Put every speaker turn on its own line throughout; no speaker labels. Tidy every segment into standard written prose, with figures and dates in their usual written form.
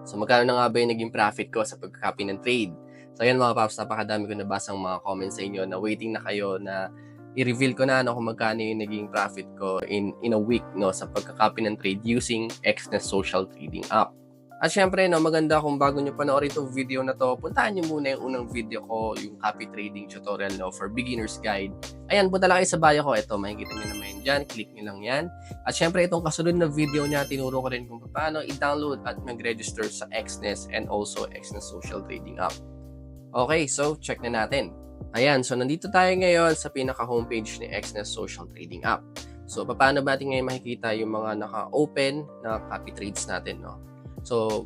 So magkano na nga ba yung naging profit ko sa pagka-copy ng trade? So ayan mga paps, napakadami ko nabasang mga comments sa inyo na waiting na kayo na i-reveal ko na kung magkano yung naging profit ko in a week sa pagka-copy ng trade using Exness Social Trading app. At syempre, maganda kung bago nyo panoorin itong video na to, puntahan nyo muna yung unang video ko, yung copy trading tutorial for beginner's guide. Ayan, punta lang kayo sa bio ko. Ito, makikita nyo naman yun dyan. Click nyo lang yan. At syempre, itong kasunod na video niya, tinuro ko rin kung paano i-download at mag-register sa Exness and also Exness Social Trading app. Okay, so check na natin. Ayan, so nandito tayo ngayon sa pinaka-homepage ni Exness Social Trading app. So, paano ba natin ngayon makikita yung mga naka-open na copy trades natin, So,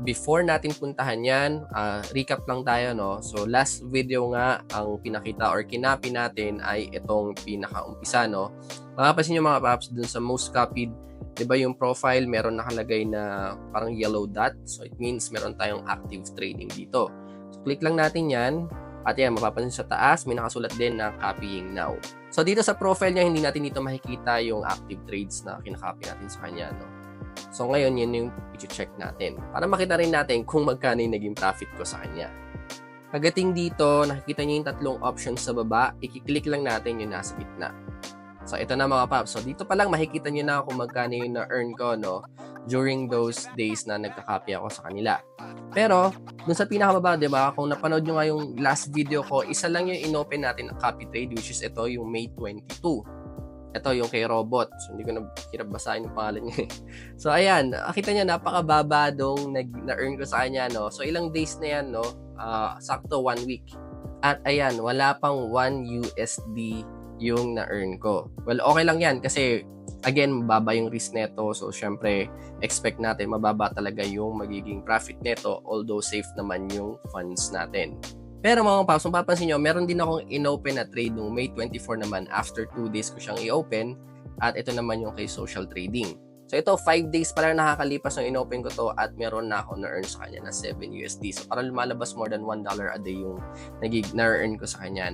before natin puntahan yan, recap lang tayo, So, last video nga, ang pinakita or kinapi natin ay itong pinaka-umpisa, Makapansin nyo mga paps, dun sa most copied, diba yung profile, meron nakalagay na parang yellow dot. So, it means meron tayong active trading dito. So, click lang natin yan. At yan, mapapansin sa taas, may nakasulat din na copying now. So, dito sa profile niya, hindi natin dito makikita yung active trades na kinakopy natin sa kanya, So, ngayon, yun yung i-check natin. Para makita rin natin kung magkano yung naging profit ko sa kanya. Pagdating dito, nakikita nyo yung tatlong options sa baba. I-click lang natin yung nasa gitna. So, ito na mga paps. So, dito pa lang makikita nyo na kung magkano yung na-earn ko, during those days na nagka-copy ako sa kanila. Pero, dun sa pinakamababa, diba, kung napanood nyo nga yung last video ko, isa lang yung in-open natin na copy trade, which is ito, yung May 22. Ito yung kay Robot. So, hindi ko na hirap basahin yung pangalan niya. So, ayan. Kita niya, napakababa dong na-earn ko sa kanya, So, ilang days na yan, sakto 1 week. At ayan, wala pang 1 USD yung na-earn ko. Well, okay lang yan kasi, again, mababa yung risk neto. So, syempre, expect natin mababa talaga yung magiging profit neto, although safe naman yung funds natin. Pero mga paps, kung papansin nyo, meron din akong in-open na trade nung May 24 naman. After 2 days ko siyang i-open. At ito naman yung kay social trading. So ito, 5 days pa lang nakakalipas ng in-open ko to at meron na ako na-earn sa kanya na 7 USD. So parang lumalabas more than $1 a day yung na-earn ko sa kanya,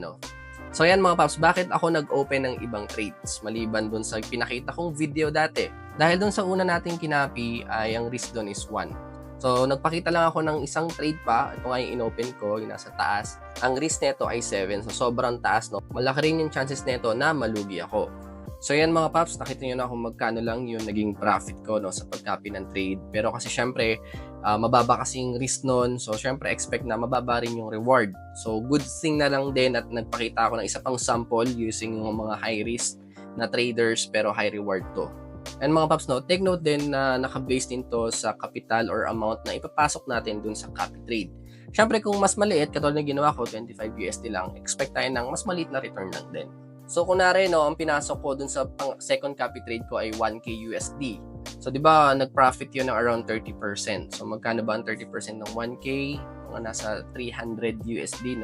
So yan mga paps, bakit ako nag-open ng ibang trades? Maliban dun sa pinakita kong video dati. Dahil dun sa una nating kinapi, ang risk dun is 1. So, nagpakita lang ako ng isang trade pa. Ito nga yung in-open ko, yung nasa taas. Ang risk neto ay 7. So, sobrang taas, Malaki rin yung chances neto na malugi ako. So, yan mga paps, nakita nyo na kung magkano lang yung naging profit ko, sa pag-copy ng trade. Pero kasi syempre, mababa kasing risk nun. So, syempre, expect na mababa rin yung reward. So, good thing na lang din at nagpakita ako ng isa pang sample using yung mga high risk na traders pero high reward to. And mga paps, take note din na naka-base din to sa capital or amount na ipapasok natin dun sa copy trade. Siyempre, kung mas maliit, katulad na ginawa ko, 25 USD lang, expect tayo ng mas maliit na return lang din. So, kunwari, ang pinasok ko dun sa second copy trade ko ay 1K USD. So, di ba, nag-profit yun ng around 30%. So, magkano ba ang 30% ng 1K? Mga nasa 300 USD,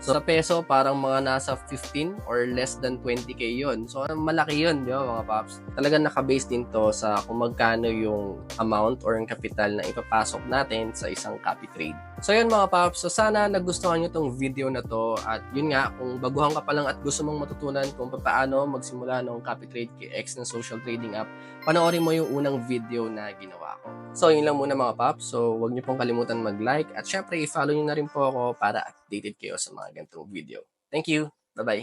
So, sa peso, parang mga nasa 15 or less than 20K yun. So, malaki yun, mga paps. Talagang naka-base din to sa kung magkano yung amount or yung capital na ipapasok natin sa isang copy trade. So, yun mga paps. So, sana nagustuhan nyo tong video na to. At yun nga, kung baguhan ka pa lang at gusto mong matutunan kung paano magsimula ng copy trade kay Exness Social Trading app, panoorin mo yung unang video na ginawa ko. So, yun lang muna mga paps. So, huwag niyo pong kalimutan mag-like. At syempre, i-follow niyo na rin po ako para updated kayo sa mga ganitong video. Thank you. Bye-bye.